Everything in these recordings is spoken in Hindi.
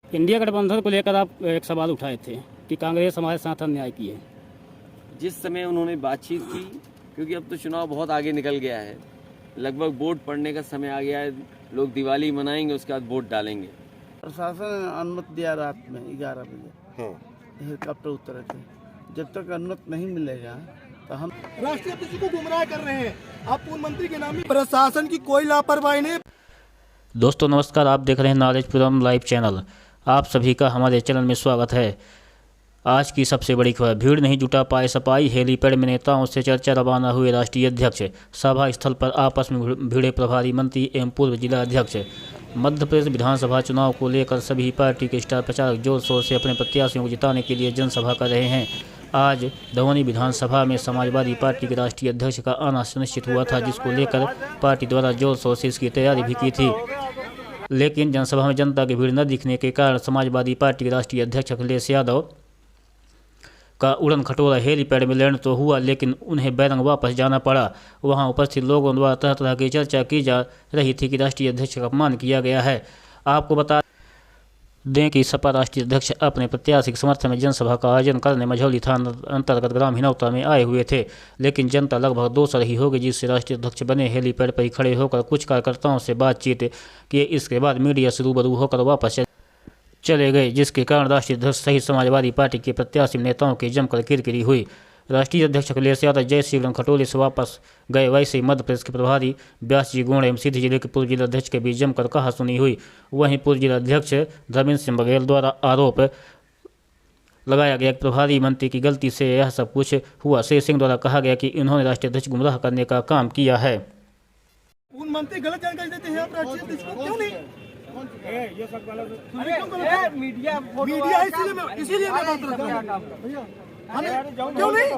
इंडिया गठबंधन को लेकर आप एक सवाल उठाए थे कि कांग्रेस हमारे साथ अन्याय की है। जिस समय उन्होंने बातचीत की, क्योंकि अब तो चुनाव बहुत आगे निकल गया है, लगभग वोट पड़ने का समय आ गया है, लोग दिवाली मनाएंगे, उसके बाद वोट डालेंगे। प्रशासन ने अनुमति दिया रात में 11 बजे हेलीकॉप्टर उतरे थे। जब तक अनुमति नहीं मिलेगा तो हम राष्ट्रीय अध्यक्ष को गुमराह कर रहे हैं। आप पूर्व मंत्री के नाम प्रशासन की कोई लापरवाही नहीं। दोस्तों नमस्कार, आप देख रहे हैं नॉलेजपुरम लाइव चैनल। आप सभी का हमारे चैनल में स्वागत है। आज की सबसे बड़ी खबर, भीड़ नहीं जुटा पाए सपाई, हेलीपैड में नेताओं से चर्चा, रवाना हुए राष्ट्रीय अध्यक्ष। सभा स्थल पर आपस में भिड़े प्रभारी मंत्री एवं पूर्व जिला अध्यक्ष। मध्य प्रदेश विधानसभा चुनाव को लेकर सभी पार्टी के स्टार प्रचारक जोर शोर से अपने प्रत्याशियों को जिताने के लिए जनसभा कर रहे हैं। आज दमोनी विधानसभा में समाजवादी पार्टी के राष्ट्रीय अध्यक्ष का आना सुनिश्चित हुआ था, जिसको लेकर पार्टी द्वारा जोर शोर से इसकी तैयारी भी की थी। लेकिन जनसभा में जनता की भीड़ न दिखने के कारण समाजवादी पार्टी के राष्ट्रीय अध्यक्ष अखिलेश यादव का उड़न खटोला हेलीपैड में लैंड तो हुआ, लेकिन उन्हें बैरंग वापस जाना पड़ा। वहां उपस्थित लोगों द्वारा तरह तरह की चर्चा की जा रही थी कि राष्ट्रीय अध्यक्ष का अपमान किया गया है। आपको बता दें कि सपा राष्ट्रीय अध्यक्ष अपने प्रत्याशी के समर्थन में जनसभा का आयोजन करने मझौली थाना अंतर्गत ग्राम हिनौता में आए हुए थे, लेकिन जनता लगभग 200 ही हो गई, जिससे राष्ट्रीय अध्यक्ष बने हेलीपैड पर ही खड़े होकर कुछ कार्यकर्ताओं से बातचीत किए। इसके बाद मीडिया से रूबरू होकर वापस चले गए, जिसके कारण राष्ट्रीय अध्यक्ष सहित समाजवादी पार्टी के प्रत्याशी नेताओं की जमकर किरकिरी हुई। राष्ट्रीय अध्यक्ष अखिलेश यादव जैसे उड़न खटोले से वापस गए, वैसे ही मध्य प्रदेश के प्रभारी व्यास जी गोंड एवं सीधी जिले के पूर्व जिला अध्यक्ष के बीच जमकर कहा सुनी हुई। वहीं पूर्व जिला अध्यक्ष धर्मेंद्र सिंह बघेल द्वारा आरोप लगाया गया कि प्रभारी मंत्री की गलती से यह सब कुछ हुआ। श्री सिंह द्वारा कहा गया कि इन्होंने राष्ट्रीय अध्यक्ष गुमराह करने का काम किया है। पूर्व मंत्री गलत जानकारी देते हैं, आप राष्ट्रीय अध्यक्ष को क्यों नहीं? मीडिया इसीलिए मैं बात कर रहा हूँ। हमें क्यों नहीं?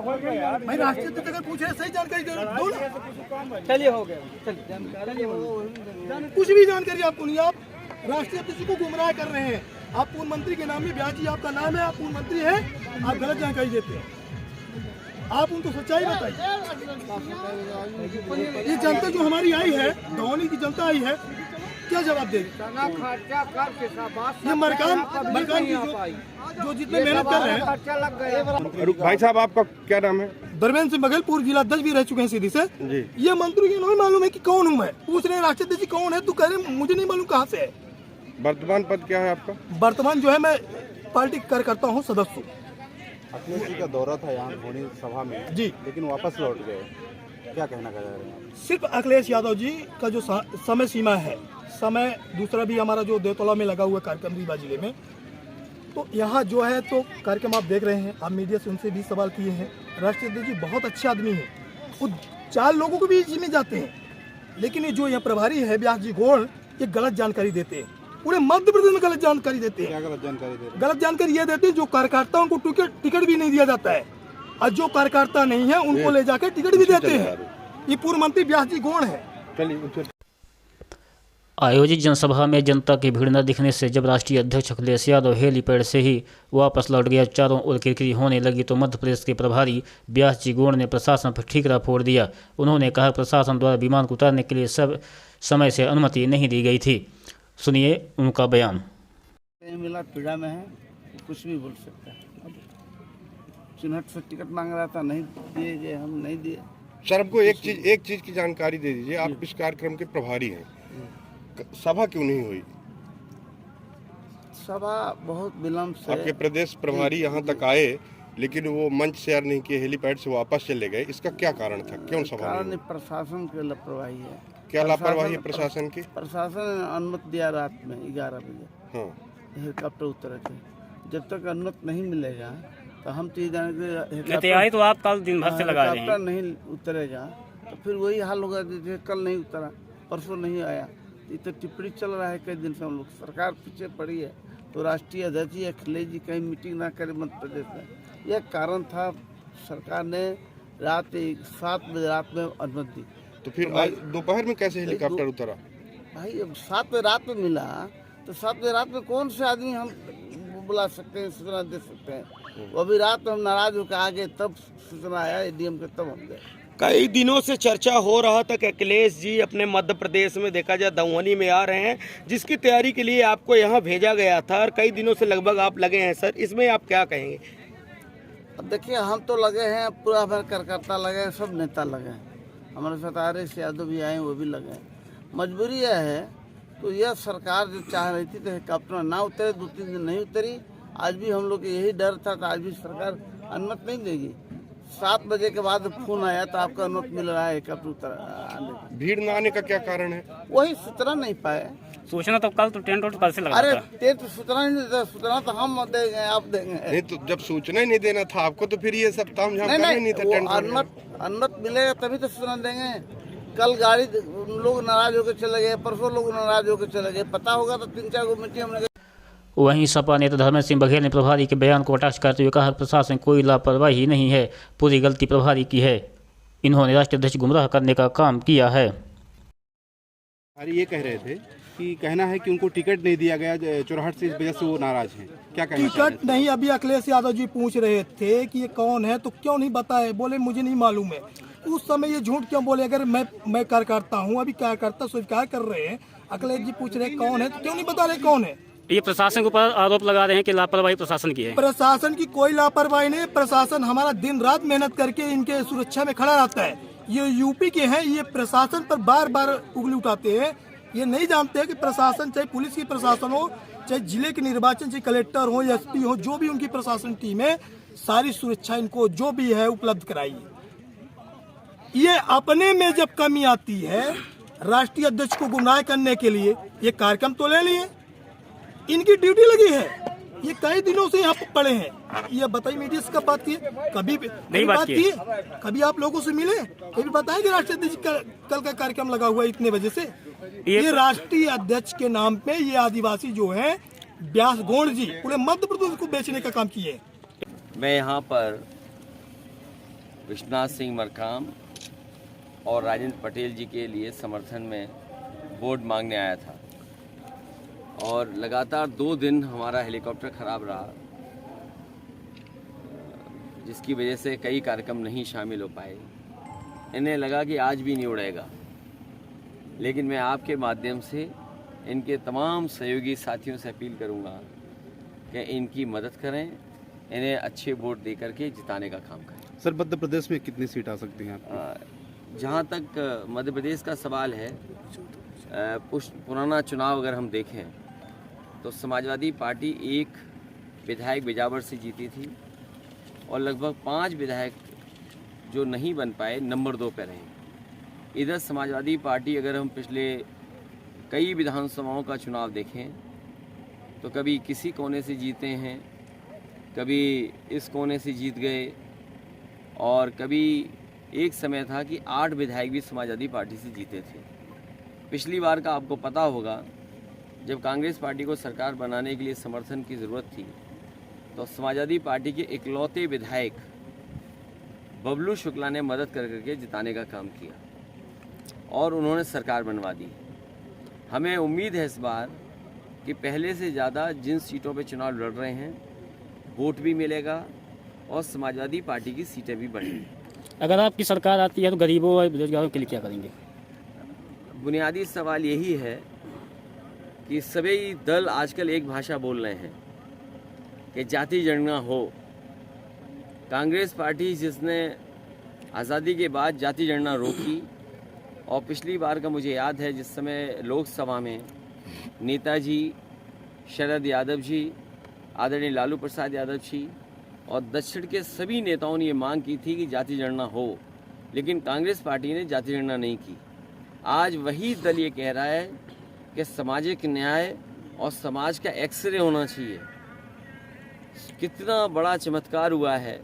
भाई राष्ट्रीय अध्यक्ष अगर पूछ रहे सही जानकारी दो ना। चलिए हो गया, कुछ भी जानकारी आपको नहीं। आप राष्ट्रीय अध्यक्ष को गुमराह कर रहे हैं। आप पूर्व मंत्री के नाम में, व्यास जी आपका नाम है, आप पूर्व मंत्री हैं, आप गलत जानकारी देते हैं। आप उनको सच्चाई बताइए। ये जनता जो हमारी आई है, धौनी की जनता आई है, क्या जवाब देगी? ये मरकान की जो जितने मेहनत कर रहे हैं। भाई साहब, आपका क्या नाम है? धर्मेंद्र सिंह बघेल, पूर्व जिला अध्यक्ष भी रह चुके हैं सीधी से। ये मंत्री को नहीं मालूम है कि कौन हूँ मैं। पूछ रहे हैं राष्ट्रीय अध्यक्ष कौन है, तू कह रहे मुझे नहीं मालूम कहाँ से है। वर्तमान पद क्या है आपका? वर्तमान जो है मैं पार्टी कार्यकर्ता हूँ, सदस्य हूँ। अखिलेश जी का दौरा था यहाँ धोनी सभा में जी, लेकिन वापस लौट गए, क्या कहना चाह रहे हैं? सिर्फ अखिलेश यादव जी का जो समय सीमा है, समय दूसरा भी हमारा जो देवतला में लगा हुआ कार्यक्रम रीवा जिले में, तो यहाँ जो है तो कार्यक्रम आप देख रहे हैं। आप मीडिया से उनसे भी सवाल किए हैं। राष्ट्रीय अध्यक्ष जी बहुत अच्छे आदमी हैं, खुद 4 लोगों को भी जिम्मे जाते हैं, लेकिन ये जो यहाँ प्रभारी है व्यास जी गोंड, ये गलत जानकारी देते हैं। पूरे मध्य प्रदेश में गलत जानकारी देते हैं। क्या गलत जानकारी देते हैं? गलत जानकारी ये देते हैं जो कार्यकर्ताओं को टिकट भी नहीं दिया जाता है, और जो कार्यकर्ता नहीं है उनको ले जाकर टिकट भी देते हैं। ये पूर्व मंत्री व्यास जी गोंड है। आयोजित जनसभा में जनता की भीड़ न दिखने से जब राष्ट्रीय अध्यक्ष अखिलेश यादव हेलीपैड से ही वापस लौट गया, चारों ओर किरकिरी होने लगी, तो मध्य प्रदेश के प्रभारी व्यास जी गोंड ने प्रशासन पर ठीकरा फोड़ दिया। उन्होंने कहा प्रशासन द्वारा विमान को उतारने के लिए सब समय से अनुमति नहीं दी गई थी। सुनिए उनका बयान। मिला पीड़ा में है, कुछ भी बोल सकता है। चुनहट से टिकट मांग रहा था, नहीं दिए गए, हम नहीं दिए। सर, हमको एक चीज की जानकारी दे दीजिए। आप इस कार्यक्रम के प्रभारी हैं, सभा क्यों नहीं हुई? सभा बहुत विलम्ब से। आपके प्रदेश प्रभारी यहाँ तक आए, लेकिन वो मंच शेयर नहीं किए, हेलीपैड से वापस चले गए। इसका क्या कारण था? क्यों सभा नहीं हुई? प्रशासन की लापरवाही है। क्या लापरवाही है प्रशासन की? प्रशासन ने अनुमति दिया रात में 11 बजे हेलीकॉप्टर उतरे थे। जब तक अनुमति नहीं मिलेगा तो हम तो तैयारी तो आप कल दिन भर से लगा रहे हैं। हेलीकॉप्टर नहीं उतरेगा तो फिर वही हाल होगा। जैसे कल नहीं उतरा, परसों नहीं आया, ये तो टिप्पणी चल रहा है कई दिन से। हम लोग सरकार पीछे पड़ी है, तो राष्ट्रीय अध्यक्ष जी अखिलेश जी कहीं मीटिंग ना करे मध्य प्रदेश में, यह कारण था। सरकार ने रात 7 बजे रात में अनुमति दी। तो फिर आज दोपहर में कैसे हेलीकॉप्टर उतरा? भाई अब 7 बजे रात में मिला, तो 7 बजे रात में कौन से आदमी हम बुला सकते हैं, सूचना दे सकते हैं? वो अभी रात में हम नाराज होकर आ गए, तब सूचना आया एडीएम के, तब हम गए। कई दिनों से चर्चा हो रहा था कि अखिलेश जी अपने मध्य प्रदेश में देखा जाए दमोहनी में आ रहे हैं, जिसकी तैयारी के लिए आपको यहाँ भेजा गया था और कई दिनों से लगभग आप लगे हैं सर, इसमें आप क्या कहेंगे? अब देखिए, हम तो लगे हैं, पूरा भर कार्यकर्ता लगे हैं, सब नेता लगे हैं, हमारे साथ आरएस यादव भी आए, वो भी लगे हैं। मजबूरी यह है, तो यह सरकार जो चाह रही थी तो हेलीकॉप्टर ना उतरे, 2-3 दिन नहीं उतरी। आज भी हम लोग को यही डर था, तो आज भी सरकार अनुमति नहीं देगी। 7 बजे के बाद फोन आया तो आपका अनुमति मिल रहा है हेलीकॉप्टर आने का। भीड़ न आने का क्या कारण है? वही सूचना नहीं पाए। सूचना तो कल तो टेंट वेंट कल से लगा अरे था। टेंट सूचना नहीं देता, सूचना तो हम देंगे, आप देंगे। नहीं तो जब सूचना ही नहीं देना था आपको तो फिर ये सब ताम झाम करना ही नहीं था। टेंट अनुमति मिलेगा तभी तो सूचना देंगे। कल गाड़ी लोग नाराज होकर चले गए, परसों लोग नाराज होकर चले गए, पता होगा तो 3-4 गो मीटिंग हमने। वहीं सपा नेता धर्मेंद्र सिंह बघेल ने प्रभारी के बयान को कटाक्ष करते हुए कहा, प्रशासन कोई लापरवाही नहीं है, पूरी गलती प्रभारी की है। इन्होंने राष्ट्रीय अध्यक्ष गुमराह करने का काम किया है। अरे ये कह रहे थे कि कहना है कि उनको टिकट नहीं दिया गया चौराहट से, इस वजह से वो नाराज हैं। क्या कहना? टिकट नहीं, अभी अखिलेश यादव जी पूछ रहे थे कि ये कौन है, तो क्यों नहीं बताए, बोले मुझे नहीं मालूम है। उस समय ये झूठ क्यों बोले? अगर मैं कार्यकर्ता हूँ, अभी कार्यकर्ता स्वीकार कर रहे हैं, अखिलेश जी पूछ रहे कौन है, तो क्यों नहीं बता रहे कौन है? ये प्रशासन के ऊपर आरोप लगा रहे हैं कि लापरवाही प्रशासन की है। प्रशासन की कोई लापरवाही नहीं, प्रशासन हमारा दिन रात मेहनत करके इनके सुरक्षा में खड़ा रहता है। ये यूपी के हैं, ये प्रशासन पर बार बार उंगली उठाते हैं। ये नहीं जानते हैं कि प्रशासन, चाहे पुलिस की प्रशासन हो, चाहे जिले के निर्वाचन, चाहे कलेक्टर हो, एसपी हो, जो भी उनकी प्रशासन टीम है, सारी सुरक्षा इनको जो भी है उपलब्ध कराई। ये अपने में जब कमी आती है, राष्ट्रीय अध्यक्ष को गुमराह करने के लिए ये कार्यक्रम तो ले लिए, इनकी ड्यूटी लगी है। ये कई दिनों से यहाँ पड़े हैं। ये बताइए, मीडिया से कब बात की? कभी नहीं बात की। कभी आप लोगों से मिले, कभी बताएं कि राष्ट्रीय अध्यक्ष कल का कार्यक्रम लगा हुआ है इतने बजे से? ये राष्ट्रीय अध्यक्ष के नाम पे ये आदिवासी जो है व्यास गौड़ जी पूरे मध्य प्रदेश को बेचने का काम किए। मैं यहाँ पर विश्वनाथ सिंह मरकाम और राजेंद्र पटेल जी के लिए समर्थन में वोट मांगने आया था, और लगातार 2 दिन हमारा हेलीकॉप्टर खराब रहा, जिसकी वजह से कई कार्यक्रम नहीं शामिल हो पाए। इन्हें लगा कि आज भी नहीं उड़ेगा, लेकिन मैं आपके माध्यम से इनके तमाम सहयोगी साथियों से अपील करूंगा कि इनकी मदद करें, इन्हें अच्छे वोट दे करके जिताने का काम करें। सर, मध्य प्रदेश में कितनी सीट आ सकती हैं आपको? जहाँ तक मध्य प्रदेश का सवाल है, पुराना चुनाव अगर हम देखें तो समाजवादी पार्टी 1 विधायक बिजावर से जीती थी, और लगभग 5 विधायक जो नहीं बन पाए नंबर 2 पे रहे। इधर समाजवादी पार्टी, अगर हम पिछले कई विधानसभाओं का चुनाव देखें तो कभी किसी कोने से जीते हैं, कभी इस कोने से जीत गए, और कभी एक समय था कि 8 विधायक भी समाजवादी पार्टी से जीते थे। पिछली बार का आपको पता होगा, जब कांग्रेस पार्टी को सरकार बनाने के लिए समर्थन की ज़रूरत थी, तो समाजवादी पार्टी के इकलौते विधायक बबलू शुक्ला ने मदद कर करके जिताने का काम किया, और उन्होंने सरकार बनवा दी। हमें उम्मीद है इस बार कि पहले से ज़्यादा जिन सीटों पे चुनाव लड़ रहे हैं, वोट भी मिलेगा और समाजवादी पार्टी की सीटें भी बढ़ेंगी। अगर आपकी सरकार आती है तो गरीबों और बेरोजगारों के लिए क्या करेंगे? बुनियादी सवाल यही है कि सभी दल आजकल एक भाषा बोल रहे हैं कि जाति जनगणना हो। कांग्रेस पार्टी जिसने आज़ादी के बाद जाति जनगणना रोकी, और पिछली बार का मुझे याद है जिस समय लोकसभा में नेताजी शरद यादव जी, आदरणीय लालू प्रसाद यादव जी और दक्षिण के सभी नेताओं ने ये मांग की थी कि जाति जनगणना हो, लेकिन कांग्रेस पार्टी ने जाति जनगणना नहीं की। आज वही दल ये कह रहा है कि सामाजिक न्याय और समाज का एक्सरे होना चाहिए। कितना बड़ा चमत्कार हुआ है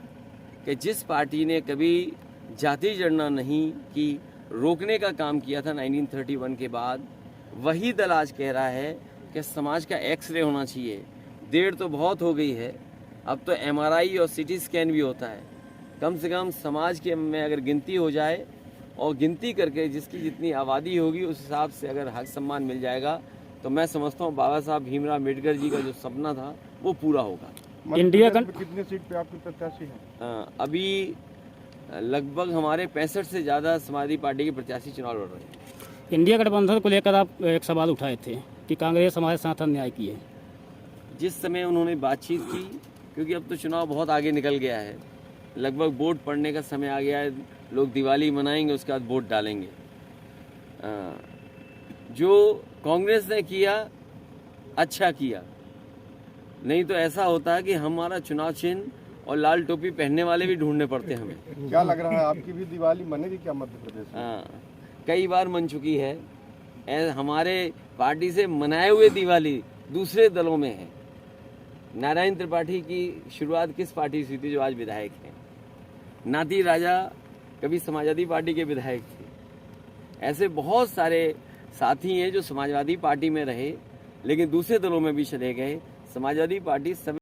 कि जिस पार्टी ने कभी जाति जनगणना नहीं की, रोकने का काम किया था 1931 के बाद, वही दल आज कह रहा है कि समाज का एक्सरे होना चाहिए। देर तो बहुत हो गई है, अब तो MRI और CT स्कैन भी होता है। कम से कम समाज के में अगर गिनती हो जाए, और गिनती करके जिसकी जितनी आबादी होगी उस हिसाब से अगर हक सम्मान मिल जाएगा, तो मैं समझता हूँ बाबा साहब भीमराव अम्बेडकर जी का जो सपना था वो पूरा होगा। इंडिया कितनी सीट पे आपके प्रत्याशी हैं? अभी लगभग हमारे 65 से ज़्यादा समाजवादी पार्टी के प्रत्याशी चुनाव लड़ रहे हैं। इंडिया गठबंधन को लेकर आप एक सवाल उठाए थे कि कांग्रेस हमारे साथ अन्याय की है। जिस समय उन्होंने बातचीत की, क्योंकि अब तो चुनाव बहुत आगे निकल गया है, लगभग वोट पड़ने का समय आ गया है, लोग दिवाली मनाएंगे, उसके बाद वोट डालेंगे। जो कांग्रेस ने किया अच्छा किया, नहीं तो ऐसा होता है कि हमारा चुनाव चिन्ह और लाल टोपी पहनने वाले भी ढूंढने पड़ते हमें। क्या लग रहा है आपकी भी दिवाली मनेगी क्या मध्य प्रदेश में? हाँ, कई बार मन चुकी है। हमारे पार्टी से मनाए हुए दिवाली दूसरे दलों में है। नारायण त्रिपाठी की शुरुआत किस पार्टी से हुई थी जो आज विधायक हैं? नाती राजा कभी समाजवादी पार्टी के विधायक थे। ऐसे बहुत सारे साथी हैं जो समाजवादी पार्टी में रहे लेकिन दूसरे दलों में भी चले गए। समाजवादी पार्टी सब